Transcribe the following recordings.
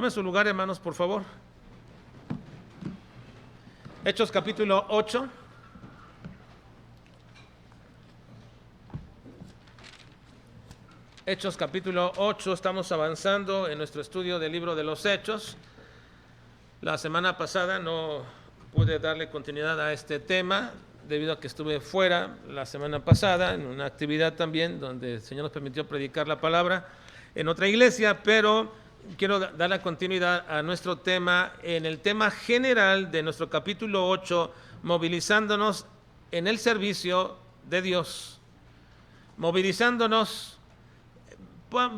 Tomen su lugar, hermanos, por favor. Hechos capítulo 8. Hechos capítulo 8, estamos avanzando en nuestro estudio del libro de los Hechos. La semana pasada no pude darle continuidad a este tema debido a que estuve fuera la semana pasada en una actividad también donde el Señor nos permitió predicar la palabra en otra iglesia, pero quiero dar la continuidad a nuestro tema en el tema general de nuestro capítulo 8, movilizándonos en el servicio de Dios. Movilizándonos,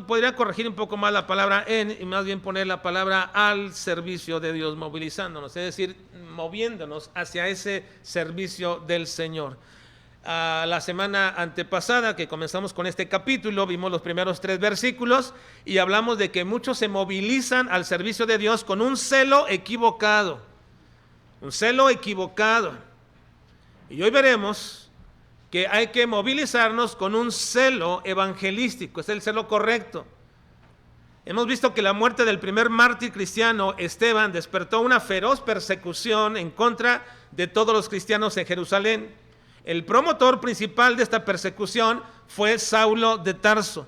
podría corregir un poco más la palabra en y más bien poner la palabra al servicio de Dios, movilizándonos, es decir, moviéndonos hacia ese servicio del Señor. La semana antepasada que comenzamos con este capítulo, vimos los primeros 3 versículos y hablamos de que muchos se movilizan al servicio de Dios con un celo equivocado. Un celo equivocado. Y hoy veremos que hay que movilizarnos con un celo evangelístico, es el celo correcto. Hemos visto que la muerte del primer mártir cristiano, Esteban, despertó una feroz persecución en contra de todos los cristianos en Jerusalén. El promotor principal de esta persecución fue Saulo de Tarso,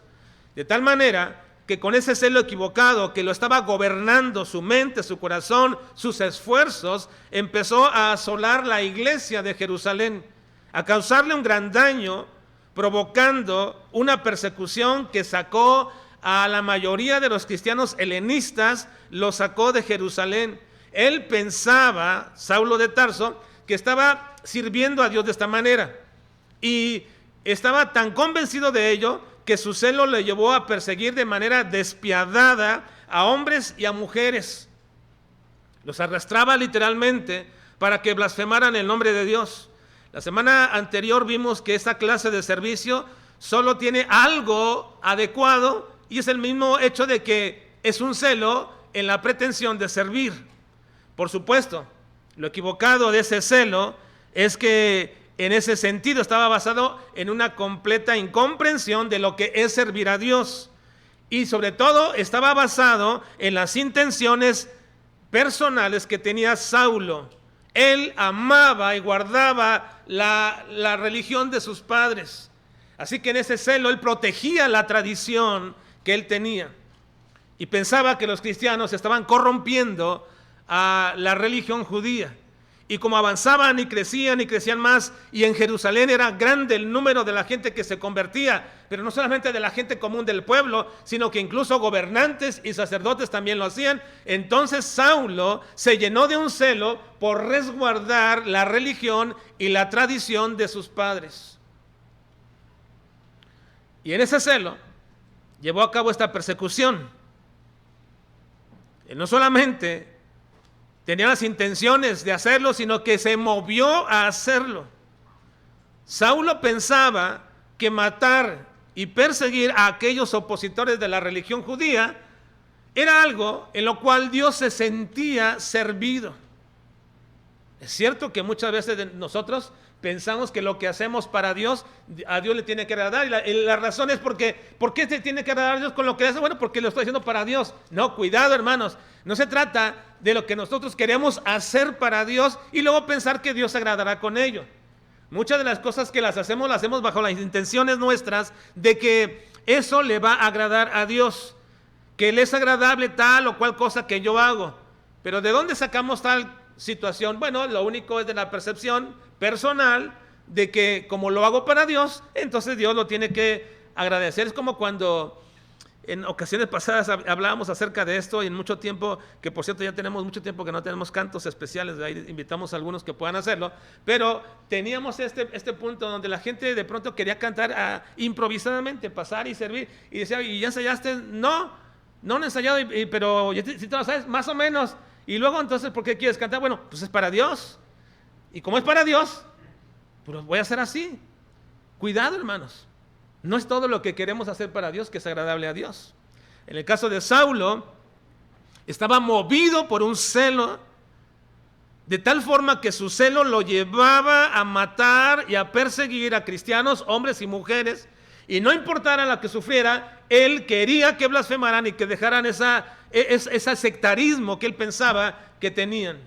de tal manera que con ese celo equivocado que lo estaba gobernando su mente, su corazón, sus esfuerzos, empezó a asolar la iglesia de Jerusalén, a causarle un gran daño, provocando una persecución que sacó a la mayoría de los cristianos helenistas, los sacó de Jerusalén. Él pensaba, Saulo de Tarso, que estaba sirviendo a Dios de esta manera y estaba tan convencido de ello que su celo le llevó a perseguir de manera despiadada a hombres y a mujeres. Los arrastraba literalmente para que blasfemaran el nombre de Dios. La semana anterior vimos que esta clase de servicio solo tiene algo adecuado y es el mismo hecho de que es un celo en la pretensión de servir. Por supuesto, lo equivocado de ese celo es que en ese sentido estaba basado en una completa incomprensión de lo que es servir a Dios. Y sobre todo estaba basado en las intenciones personales que tenía Saulo. Él amaba y guardaba la religión de sus padres. Así que en ese celo él protegía la tradición que él tenía. Y pensaba que los cristianos estaban corrompiendo a la religión judía. Y como avanzaban y crecían más, y en Jerusalén era grande el número de la gente que se convertía, pero no solamente de la gente común del pueblo, sino que incluso gobernantes y sacerdotes también lo hacían. Entonces Saulo se llenó de un celo por resguardar la religión y la tradición de sus padres. Y en ese celo llevó a cabo esta persecución. Y no solamente tenía las intenciones de hacerlo, sino que se movió a hacerlo. Saulo pensaba que matar y perseguir a aquellos opositores de la religión judía era algo en lo cual Dios se sentía servido. Es cierto que muchas veces nosotros pensamos que lo que hacemos para Dios, a Dios le tiene que agradar. Y la razón es ¿por qué se tiene que agradar a Dios con lo que hace? Bueno, porque lo estoy haciendo para Dios. No, cuidado, hermanos. No se trata de lo que nosotros queremos hacer para Dios y luego pensar que Dios se agradará con ello. Muchas de las cosas que las hacemos bajo las intenciones nuestras de que eso le va a agradar a Dios, que le es agradable tal o cual cosa que yo hago. Pero ¿de dónde sacamos tal situación? Bueno, lo único es de la percepción personal de que como lo hago para Dios, entonces Dios lo tiene que agradecer. Es como cuando en ocasiones pasadas hablábamos acerca de esto y en mucho tiempo, que por cierto ya tenemos mucho tiempo que no tenemos cantos especiales, de ahí invitamos a algunos que puedan hacerlo, pero teníamos este punto donde la gente de pronto quería cantar improvisadamente, pasar y servir, y decía, ¿y ya ensayaste? No he ensayado, pero si te lo sabes, más o menos. Y luego entonces, ¿por qué quieres cantar? Bueno, pues es para Dios. Y como es para Dios, pues voy a hacer así. Cuidado, hermanos. No es todo lo que queremos hacer para Dios que es agradable a Dios. En el caso de Saulo, estaba movido por un celo, de tal forma que su celo lo llevaba a matar y a perseguir a cristianos, hombres y mujeres, y no importara lo que sufriera, él quería que blasfemaran y que dejaran ese sectarismo que él pensaba que tenían.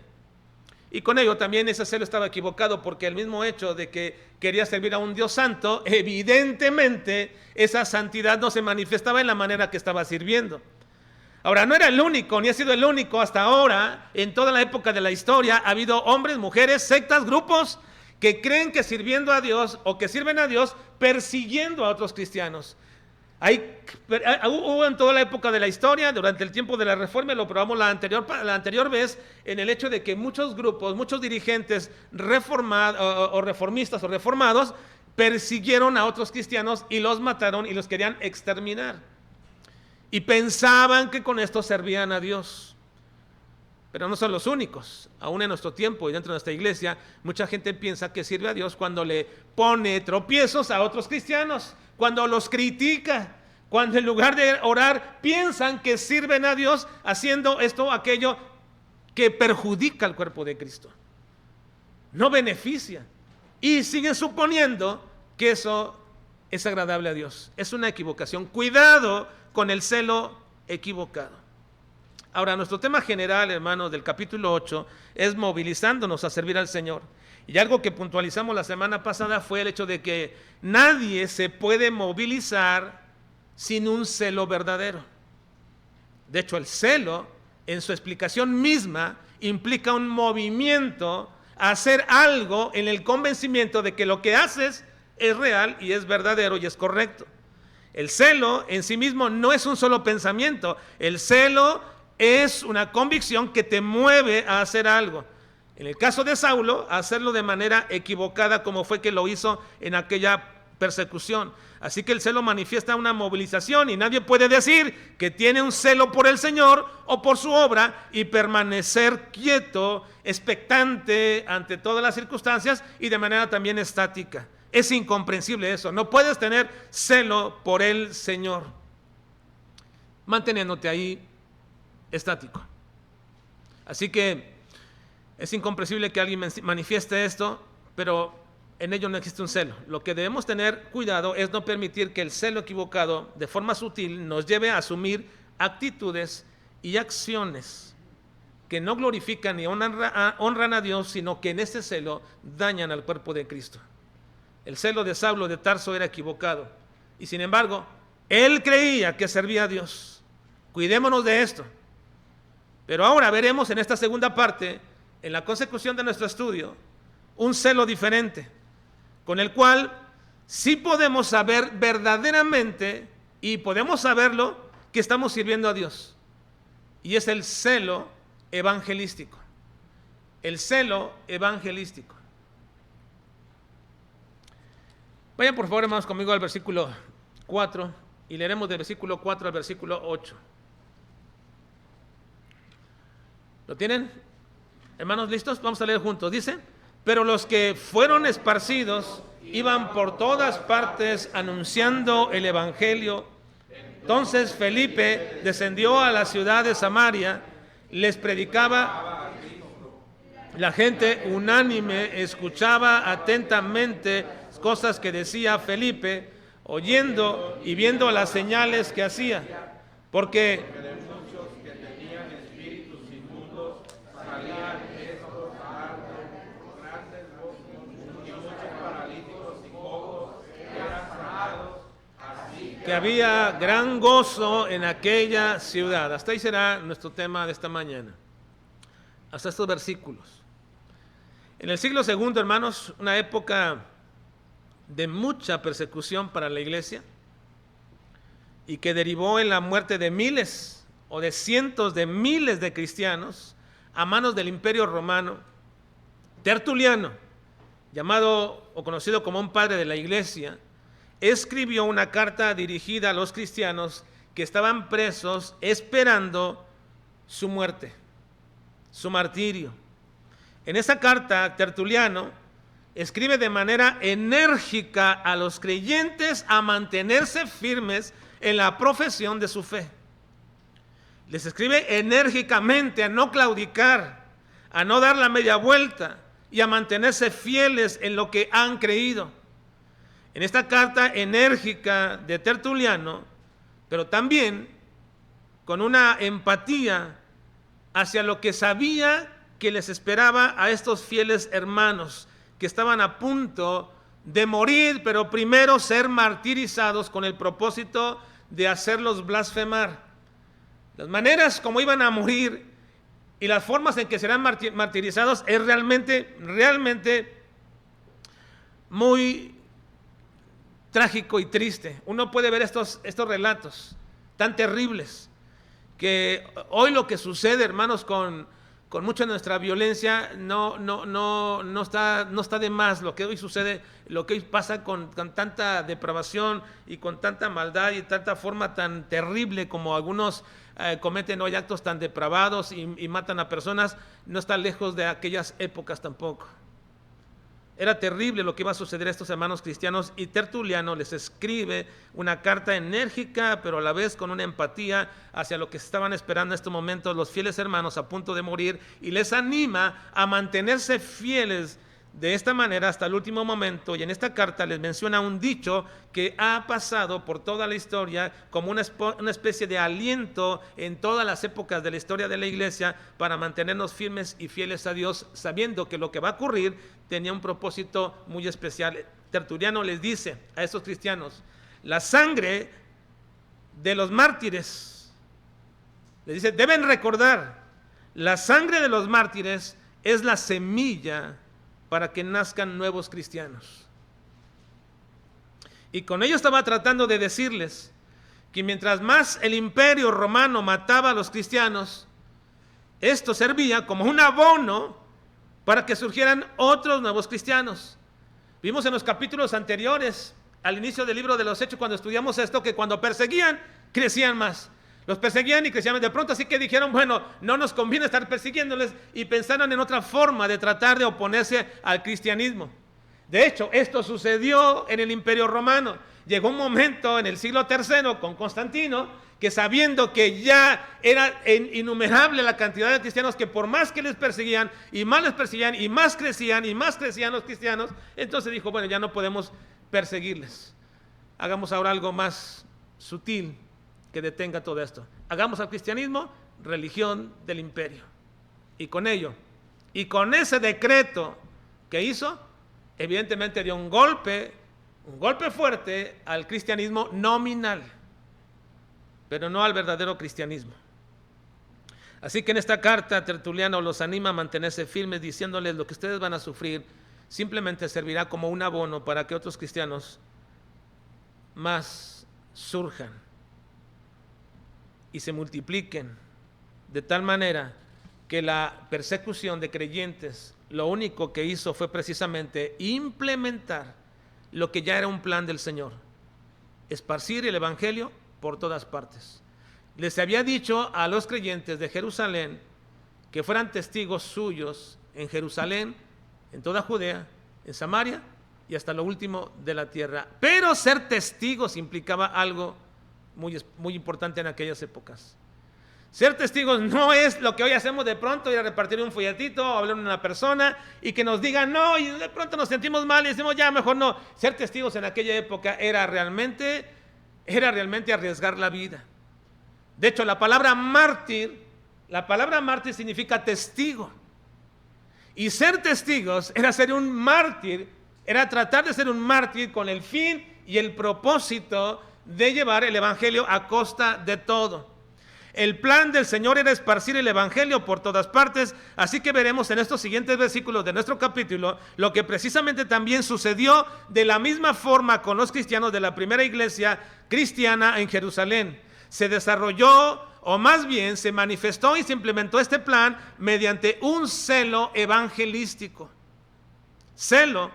Y con ello también ese celo estaba equivocado, porque el mismo hecho de que quería servir a un Dios santo, evidentemente esa santidad no se manifestaba en la manera que estaba sirviendo. Ahora, no era el único, ni ha sido el único hasta ahora. En toda la época de la historia ha habido hombres, mujeres, sectas, grupos que creen que sirviendo a Dios o que sirven a Dios persiguiendo a otros cristianos. Hubo en toda la época de la historia, durante el tiempo de la Reforma, lo probamos la anterior vez, en el hecho de que muchos grupos, muchos dirigentes reformistas o reformados persiguieron a otros cristianos y los mataron y los querían exterminar. Y pensaban que con esto servían a Dios. Pero no son los únicos. Aún en nuestro tiempo y dentro de nuestra iglesia, mucha gente piensa que sirve a Dios cuando le pone tropiezos a otros cristianos, cuando los critica, cuando en lugar de orar piensan que sirven a Dios haciendo esto o aquello que perjudica al cuerpo de Cristo, no beneficia, y siguen suponiendo que eso es agradable a Dios. Es una equivocación. Cuidado con el celo equivocado. Ahora, nuestro tema general, hermanos, del capítulo 8 es movilizándonos a servir al Señor. Y algo que puntualizamos la semana pasada fue el hecho de que nadie se puede movilizar sin un celo verdadero. De hecho, el celo, en su explicación misma, implica un movimiento a hacer algo en el convencimiento de que lo que haces es real y es verdadero y es correcto. El celo en sí mismo no es un solo pensamiento. El celo es una convicción que te mueve a hacer algo. En el caso de Saulo, a hacerlo de manera equivocada, como fue que lo hizo en aquella persecución. Así que el celo manifiesta una movilización, y nadie puede decir que tiene un celo por el Señor o por su obra y permanecer quieto, expectante ante todas las circunstancias y de manera también estática. Es incomprensible eso. No puedes tener celo por el Señor manteniéndote ahí estático. Así que es incomprensible que alguien manifieste esto, pero en ello no existe un celo. Lo que debemos tener cuidado es no permitir que el celo equivocado, de forma sutil, nos lleve a asumir actitudes y acciones que no glorifican ni honran a Dios, sino que en ese celo dañan al cuerpo de Cristo. El celo de Saulo de Tarso era equivocado, y sin embargo, él creía que servía a Dios. Cuidémonos de esto. Pero ahora veremos en esta segunda parte, en la consecución de nuestro estudio, un celo diferente, con el cual sí podemos saber verdaderamente, y podemos saberlo, que estamos sirviendo a Dios. Y es el celo evangelístico. El celo evangelístico. Vayan por favor, hermanos, conmigo al versículo 4 y leeremos del versículo 4 al versículo 8. ¿Lo tienen? Hermanos, ¿listos? Vamos a leer juntos. Dice: pero los que fueron esparcidos iban por todas partes anunciando el evangelio. Entonces Felipe descendió a la ciudad de Samaria, les predicaba. La gente unánime escuchaba atentamente cosas que decía Felipe, oyendo y viendo las señales que hacía, porque muchos que tenían espíritus inmundos salían estos a grandes y muchos paralíticos y cojos eran sanados, así que había gran gozo en aquella ciudad. Hasta ahí será nuestro tema de esta mañana, hasta estos versículos. En el siglo II, hermanos, una época de mucha persecución para la iglesia, y que derivó en la muerte de miles o de cientos de miles de cristianos a manos del Imperio Romano, Tertuliano, llamado o conocido como un padre de la iglesia, escribió una carta dirigida a los cristianos que estaban presos esperando su muerte, su martirio. En esa carta, Tertuliano escribe de manera enérgica a los creyentes a mantenerse firmes en la profesión de su fe. Les escribe enérgicamente a no claudicar, a no dar la media vuelta y a mantenerse fieles en lo que han creído. En esta carta enérgica de Tertuliano, pero también con una empatía hacia lo que sabía que les esperaba a estos fieles hermanos que estaban a punto de morir, pero primero ser martirizados con el propósito de hacerlos blasfemar. Las maneras como iban a morir y las formas en que serán martirizados es realmente muy trágico y triste. Uno puede ver estos relatos tan terribles, que hoy lo que sucede, hermanos, con mucha de nuestra violencia no está de más. Lo que hoy sucede, lo que hoy pasa con tanta depravación y con tanta maldad y tanta forma tan terrible como algunos cometen hoy actos tan depravados y matan a personas, no está lejos de aquellas épocas tampoco. Era terrible lo que iba a suceder a estos hermanos cristianos, y Tertuliano les escribe una carta enérgica, pero a la vez con una empatía hacia lo que estaban esperando en estos momentos los fieles hermanos a punto de morir, y les anima a mantenerse fieles de esta manera hasta el último momento. Y en esta carta les menciona un dicho que ha pasado por toda la historia como una especie de aliento en todas las épocas de la historia de la iglesia para mantenernos firmes y fieles a Dios, sabiendo que lo que va a ocurrir tenía un propósito muy especial. Tertuliano les dice a estos cristianos: la sangre de los mártires, les dice, deben recordar, la sangre de los mártires es la semilla para que nazcan nuevos cristianos. Y con ello estaba tratando de decirles que mientras más el imperio romano mataba a los cristianos, esto servía como un abono para que surgieran otros nuevos cristianos. Vimos en los capítulos anteriores, al inicio del libro de los Hechos, cuando estudiamos esto, que cuando perseguían, crecían más. Los perseguían y crecían de pronto, así que dijeron, bueno, no nos conviene estar persiguiéndoles, y pensaron en otra forma de tratar de oponerse al cristianismo. De hecho, esto sucedió en el Imperio Romano. Llegó un momento en el siglo III con Constantino, que sabiendo que ya era innumerable la cantidad de cristianos, que por más que les perseguían y más les perseguían y más crecían los cristianos, entonces dijo, bueno, ya no podemos perseguirles. Hagamos ahora algo más sutil que detenga todo esto. Hagamos al cristianismo religión del imperio. Y con ello, y con ese decreto que hizo, evidentemente dio un golpe fuerte al cristianismo nominal, pero no al verdadero cristianismo. Así que en esta carta Tertuliano los anima a mantenerse firmes, diciéndoles: lo que ustedes van a sufrir simplemente servirá como un abono para que otros cristianos más surjan y se multipliquen, de tal manera que la persecución de creyentes lo único que hizo fue precisamente implementar lo que ya era un plan del Señor: esparcir el evangelio por todas partes. Les había dicho a los creyentes de Jerusalén que fueran testigos suyos en Jerusalén, en toda Judea, en Samaria y hasta lo último de la tierra. Pero ser testigos implicaba algo muy importante en aquellas épocas. Ser testigos no es lo que hoy hacemos de pronto, ir a repartir un folletito o hablar a una persona y que nos digan no, y de pronto nos sentimos mal y decimos ya mejor no. Ser testigos en aquella época era realmente arriesgar la vida. De hecho, la palabra mártir significa testigo. Y ser testigos era ser un mártir, era tratar de ser un mártir con el fin y el propósito de llevar el evangelio a costa de todo. El plan del Señor era esparcir el evangelio por todas partes, así que veremos en estos siguientes versículos de nuestro capítulo lo que precisamente también sucedió de la misma forma con los cristianos de la primera iglesia cristiana en Jerusalén. Se desarrolló, o más bien se manifestó y se implementó este plan mediante un celo evangelístico. Celo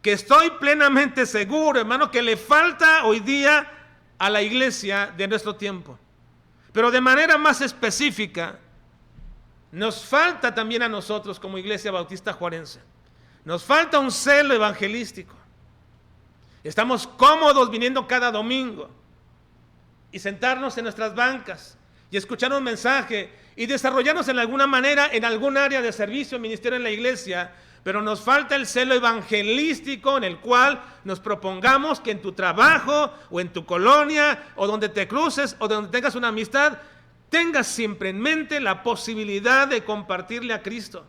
que estoy plenamente seguro, hermano, que le falta hoy día a la iglesia de nuestro tiempo. Pero de manera más específica, nos falta también a nosotros como Iglesia Bautista Juarense. Nos falta un celo evangelístico. Estamos cómodos viniendo cada domingo y sentarnos en nuestras bancas y escuchar un mensaje y desarrollarnos en alguna manera en algún área de servicio, ministerio en la iglesia, pero nos falta el celo evangelístico en el cual nos propongamos que en tu trabajo o en tu colonia o donde te cruces o donde tengas una amistad, tengas siempre en mente la posibilidad de compartirle a Cristo.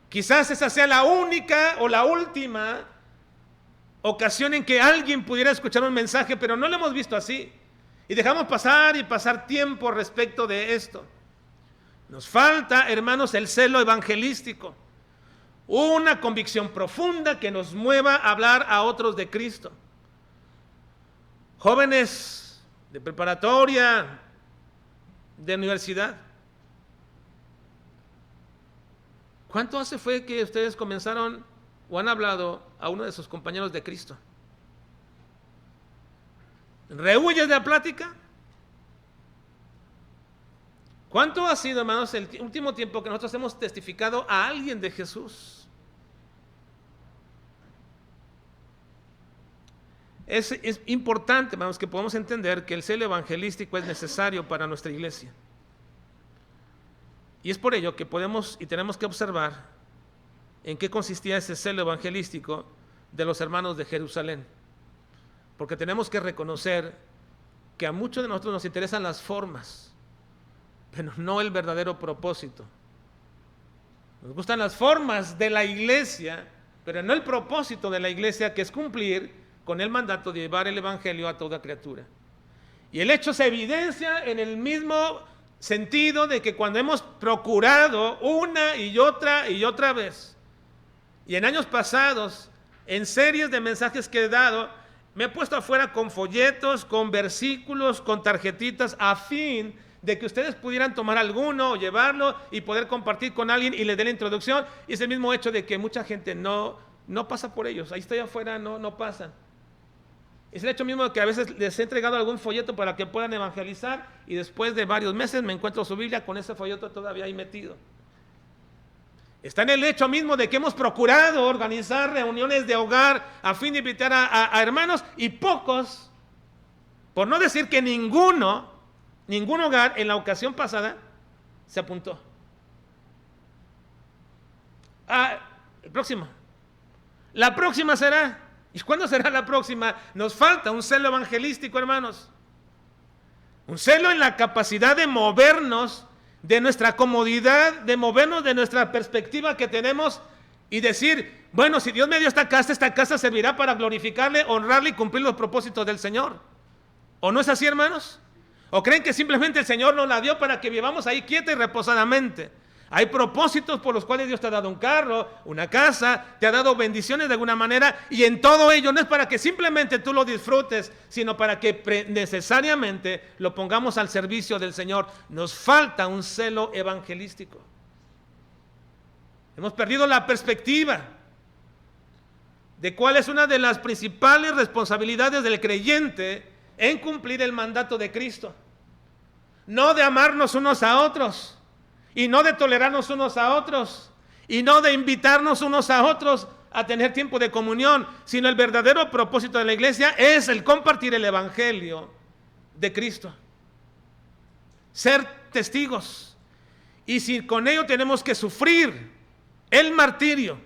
Quizás esa sea la única o la última ocasión en que alguien pudiera escuchar un mensaje, pero no lo hemos visto así. Y dejamos pasar y pasar tiempo respecto de esto. Nos falta, hermanos, el celo evangelístico. Una convicción profunda que nos mueva a hablar a otros de Cristo. Jóvenes de preparatoria, de universidad. ¿Cuánto hace fue que ustedes comenzaron o han hablado a uno de sus compañeros de Cristo? ¿Rehuyes de la plática? ¿Cuánto ha sido, hermanos, el último tiempo que nosotros hemos testificado a alguien de Jesús? Es importante, hermanos, que podamos entender que el celo evangelístico es necesario para nuestra iglesia. Y es por ello que podemos y tenemos que observar en qué consistía ese celo evangelístico de los hermanos de Jerusalén. Porque tenemos que reconocer que a muchos de nosotros nos interesan las formas, pero no el verdadero propósito. Nos gustan las formas de la iglesia, pero no el propósito de la iglesia, que es cumplir con el mandato de llevar el evangelio a toda criatura. Y el hecho se evidencia en el mismo sentido de que cuando hemos procurado una y otra vez, y en años pasados, en series de mensajes que he dado, me he puesto afuera con folletos, con versículos, con tarjetitas, a fin de que ustedes pudieran tomar alguno o llevarlo y poder compartir con alguien y les dé la introducción. Y es el mismo hecho de que mucha gente no pasa por ellos. Ahí estoy afuera, no pasan. Es el hecho mismo de que a veces les he entregado algún folleto para que puedan evangelizar y después de varios meses me encuentro su Biblia con ese folleto todavía ahí metido. Está en el hecho mismo de que hemos procurado organizar reuniones de hogar a fin de invitar a hermanos, y pocos, por no decir que ningún hogar en la ocasión pasada se apuntó. El próximo. La próxima será. ¿Y cuándo será la próxima? Nos falta un celo evangelístico, hermanos. Un celo en la capacidad de movernos de nuestra comodidad, de movernos de nuestra perspectiva que tenemos y decir, bueno, si Dios me dio esta casa servirá para glorificarle, honrarle y cumplir los propósitos del Señor. ¿O no es así, hermanos? ¿O creen que simplemente el Señor nos la dio para que vivamos ahí quieta y reposadamente? Hay propósitos por los cuales Dios te ha dado un carro, una casa, te ha dado bendiciones de alguna manera, y en todo ello no es para que simplemente tú lo disfrutes, sino para que necesariamente lo pongamos al servicio del Señor. Nos falta un celo evangelístico. Hemos perdido la perspectiva de cuál es una de las principales responsabilidades del creyente en cumplir el mandato de Cristo. No de amarnos unos a otros, y no de tolerarnos unos a otros, y no de invitarnos unos a otros a tener tiempo de comunión, sino el verdadero propósito de la iglesia es el compartir el evangelio de Cristo. Ser testigos. Y si con ello tenemos que sufrir el martirio,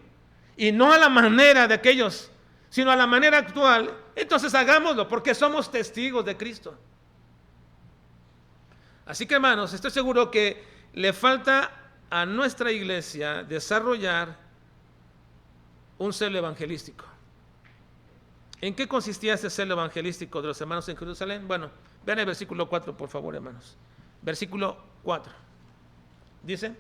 y no a la manera de aquellos, sino a la manera actual, entonces hagámoslo, porque somos testigos de Cristo. Así que, hermanos, estoy seguro que le falta a nuestra iglesia desarrollar un celo evangelístico. ¿En qué consistía ese celo evangelístico de los hermanos en Jerusalén? Bueno, vean el versículo 4, por favor, hermanos. Versículo 4. Dice: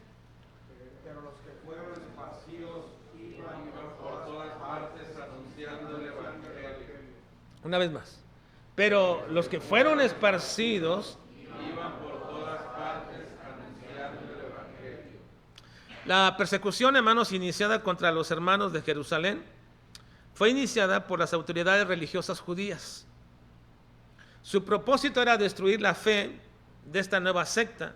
pero los que fueron esparcidos iban por todas partes anunciando el evangelio. Una vez más. Pero los que fueron esparcidos Iban por todas partes anunciando el evangelio. La persecución, hermanos, iniciada contra los hermanos de Jerusalén fue iniciada por las autoridades religiosas judías. Su propósito era destruir la fe de esta nueva secta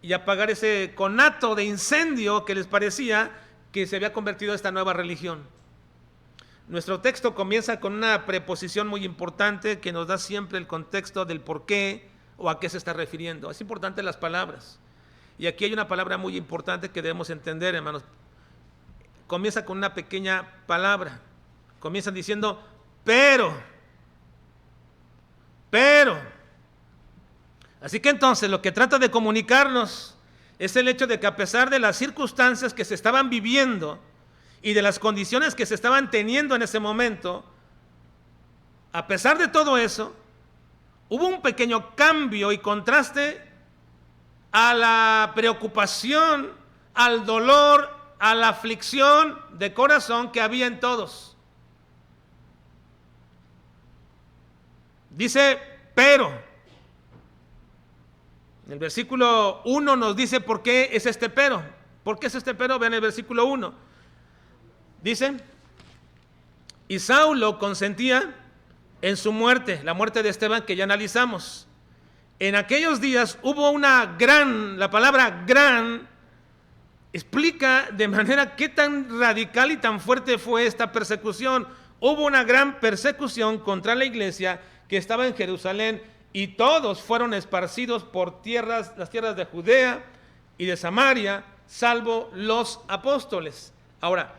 y apagar ese conato de incendio que les parecía que se había convertido esta nueva religión. Nuestro texto comienza con una preposición muy importante que nos da siempre el contexto del por qué o a qué se está refiriendo. Es importante las palabras. Y aquí hay una palabra muy importante que debemos entender, hermanos. Comienza con una pequeña palabra. Comienza diciendo, pero. Así que entonces lo que trata de comunicarnos es el hecho de que a pesar de las circunstancias que se estaban viviendo y de las condiciones que se estaban teniendo en ese momento, a pesar de todo eso, hubo un pequeño cambio y contraste a la preocupación, al dolor, a la aflicción de corazón que había en todos. Dice, pero. El versículo 1 nos dice por qué es este pero. ¿Por qué es este pero? Vean el versículo 1. Dice, y Saulo consentía en su muerte, la muerte de Esteban que ya analizamos. En aquellos días hubo una gran, la palabra gran explica de manera qué tan radical y tan fuerte fue esta persecución. Hubo una gran persecución contra la iglesia que estaba en Jerusalén y todos fueron esparcidos por las tierras de Judea y de Samaria, salvo los apóstoles. Ahora,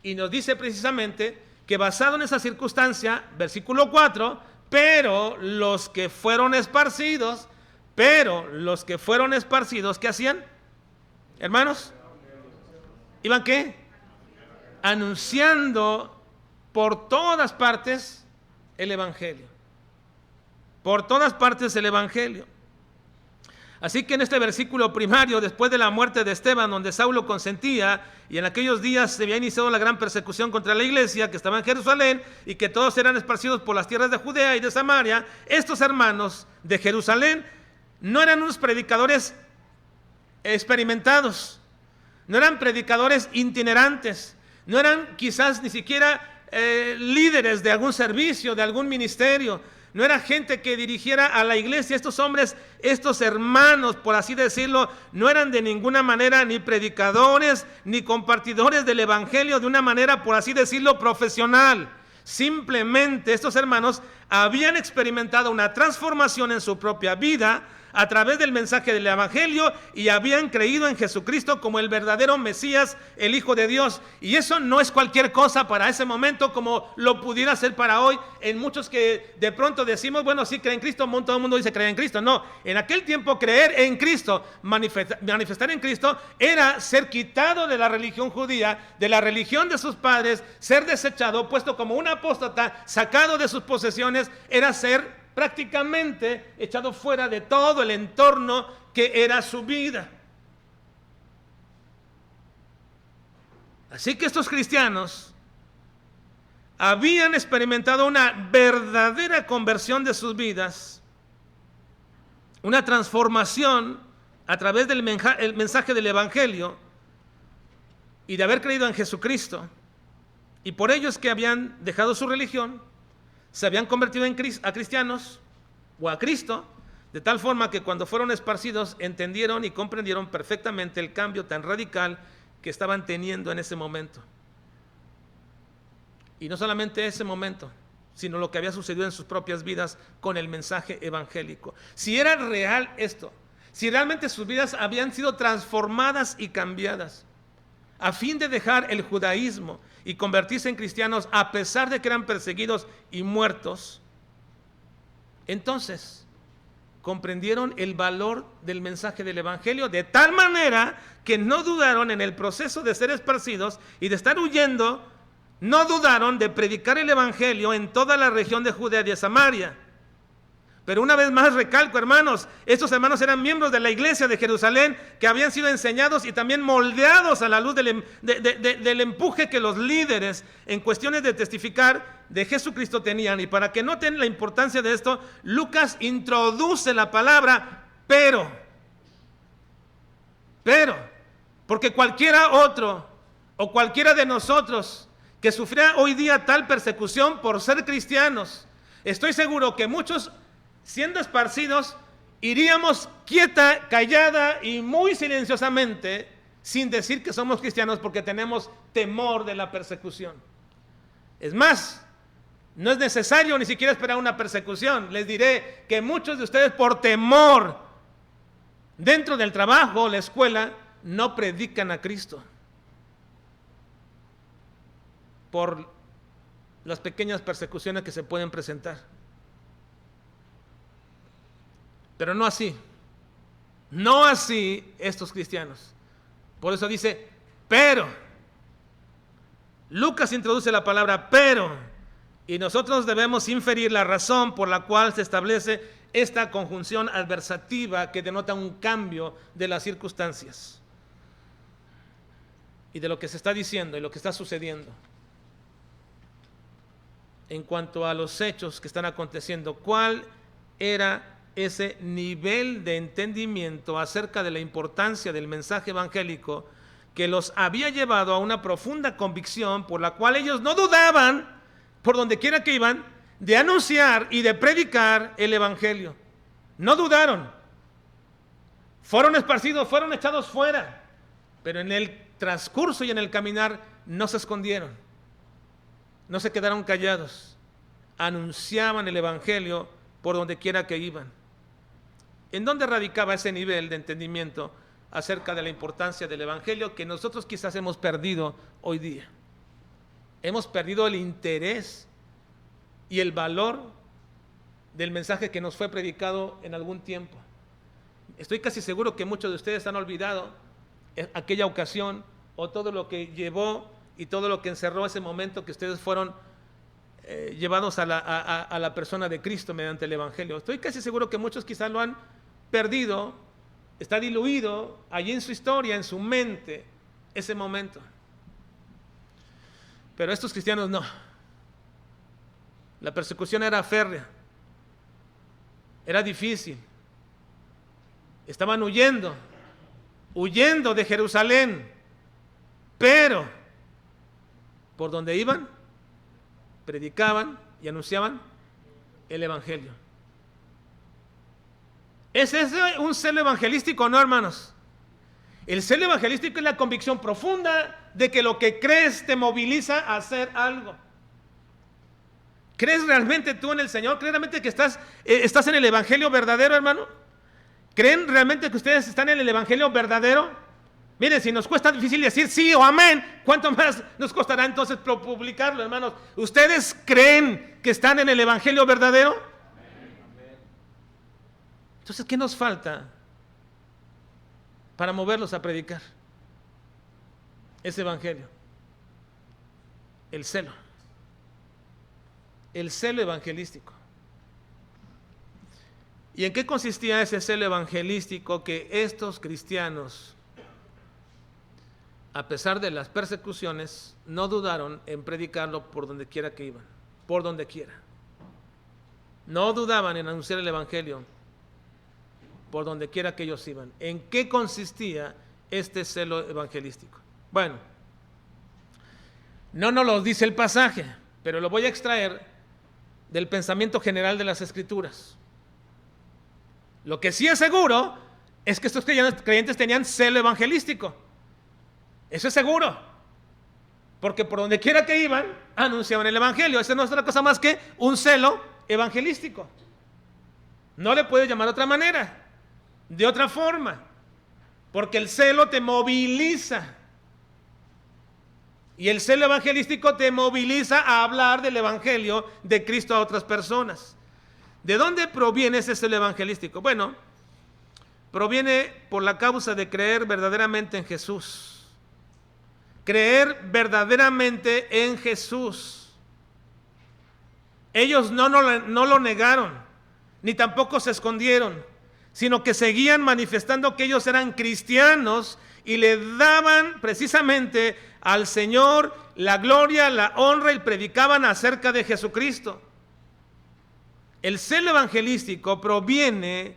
y nos dice precisamente que basado en esa circunstancia, versículo 4, pero los que fueron esparcidos, ¿qué hacían? Hermanos, ¿iban qué? Anunciando por todas partes el evangelio. Por todas partes el evangelio. Así que en este versículo primario, después de la muerte de Esteban, donde Saulo consentía, y en aquellos días se había iniciado la gran persecución contra la iglesia que estaba en Jerusalén, y que todos eran esparcidos por las tierras de Judea y de Samaria, estos hermanos de Jerusalén no eran unos predicadores experimentados, no eran predicadores itinerantes, no eran quizás ni siquiera líderes de algún servicio, de algún ministerio. No era gente que dirigiera a la iglesia. Estos hombres, estos hermanos, por así decirlo, no eran de ninguna manera ni predicadores, ni compartidores del evangelio de una manera, por así decirlo, profesional. Simplemente estos hermanos habían experimentado una transformación en su propia vida a través del mensaje del evangelio y habían creído en Jesucristo como el verdadero Mesías, el Hijo de Dios. Y eso no es cualquier cosa para ese momento como lo pudiera ser para hoy en muchos que de pronto decimos, bueno, sí creen en Cristo, todo el mundo dice creer en Cristo. No, en aquel tiempo creer en Cristo, manifestar en Cristo era ser quitado de la religión judía, de la religión de sus padres, ser desechado, puesto como un apóstata, sacado de sus posesiones, era ser prácticamente echado fuera de todo el entorno que era su vida. Así que estos cristianos habían experimentado una verdadera conversión de sus vidas, una transformación a través del mensaje del evangelio y de haber creído en Jesucristo. Y por ello es que habían dejado su religión, se habían convertido a cristianos o a Cristo, de tal forma que cuando fueron esparcidos entendieron y comprendieron perfectamente el cambio tan radical que estaban teniendo en ese momento. Y no solamente ese momento, sino lo que había sucedido en sus propias vidas con el mensaje evangélico. Si era real esto, si realmente sus vidas habían sido transformadas y cambiadas, a fin de dejar el judaísmo y convertirse en cristianos a pesar de que eran perseguidos y muertos, entonces comprendieron el valor del mensaje del evangelio de tal manera que no dudaron en el proceso de ser esparcidos y de estar huyendo, no dudaron de predicar el evangelio en toda la región de Judea y de Samaria. Pero una vez más recalco, hermanos, estos hermanos eran miembros de la iglesia de Jerusalén que habían sido enseñados y también moldeados a la luz del empuje que los líderes en cuestiones de testificar de Jesucristo tenían. Y para que noten la importancia de esto, Lucas introduce la palabra pero, porque cualquiera otro o cualquiera de nosotros que sufriera hoy día tal persecución por ser cristianos, estoy seguro que muchos, siendo esparcidos, iríamos quieta, callada y muy silenciosamente, sin decir que somos cristianos porque tenemos temor de la persecución. Es más, No es necesario ni siquiera esperar una persecución. Les diré que muchos de ustedes, por temor, dentro del trabajo o la escuela, no predican a Cristo. Por las pequeñas persecuciones que se pueden presentar. Pero no así. No así estos cristianos. Por eso dice, pero. Lucas introduce la palabra pero. Y nosotros debemos inferir la razón por la cual se establece esta conjunción adversativa que denota un cambio de las circunstancias. Y de lo que se está diciendo y lo que está sucediendo. En cuanto a los hechos que están aconteciendo, ¿cuál era ese nivel de entendimiento acerca de la importancia del mensaje evangélico que los había llevado a una profunda convicción por la cual ellos no dudaban, por donde quiera que iban, de anunciar y de predicar el evangelio? No dudaron. Fueron esparcidos, fueron echados fuera, pero en el transcurso y en el caminar no se escondieron. No se quedaron callados, anunciaban el evangelio por donde quiera que iban. ¿En dónde radicaba ese nivel de entendimiento acerca de la importancia del evangelio que nosotros quizás hemos perdido hoy día? Hemos perdido el interés y el valor del mensaje que nos fue predicado en algún tiempo. Estoy casi seguro que muchos de ustedes han olvidado aquella ocasión o todo lo que llevó y todo lo que encerró ese momento que ustedes fueron llevados a la persona de Cristo mediante el evangelio. Estoy casi seguro que muchos quizás lo han perdido, está diluido allí en su historia, en su mente, ese momento. Pero estos cristianos no. La persecución era férrea, era difícil. Estaban huyendo de Jerusalén, pero por donde iban, predicaban y anunciaban el evangelio. ¿Es ese un celo evangelístico? No, hermanos. El celo evangelístico es la convicción profunda de que lo que crees te moviliza a hacer algo. ¿Crees realmente tú en el Señor? ¿Crees realmente que estás en el evangelio verdadero, hermano? ¿Creen realmente que ustedes están en el evangelio verdadero? Miren, si nos cuesta difícil decir sí o amén, ¿cuánto más nos costará entonces publicarlo, hermanos? ¿Ustedes creen que están en el evangelio verdadero? Entonces, ¿qué nos falta para moverlos a predicar ese evangelio? El celo evangelístico. ¿Y en qué consistía ese celo evangelístico que estos cristianos, a pesar de las persecuciones, no dudaron en predicarlo por donde quiera que iban? Por donde quiera. No dudaban en anunciar el evangelio por donde quiera que ellos iban. ¿En qué consistía este celo evangelístico? Bueno, no nos lo dice el pasaje, pero lo voy a extraer del pensamiento general de las Escrituras. Lo que sí es seguro es que estos creyentes tenían celo evangelístico. Eso es seguro. Porque por donde quiera que iban, anunciaban el evangelio. Eso no es otra cosa más que un celo evangelístico. No le puedes llamar de otra manera, de otra forma. Porque el celo te moviliza. Y el celo evangelístico te moviliza a hablar del evangelio de Cristo a otras personas. ¿De dónde proviene ese celo evangelístico? Bueno, proviene por la causa de creer verdaderamente en Jesús. Creer verdaderamente en Jesús. Ellos no lo negaron, ni tampoco se escondieron, sino que seguían manifestando que ellos eran cristianos y le daban precisamente al Señor la gloria, la honra y predicaban acerca de Jesucristo. El celo evangelístico proviene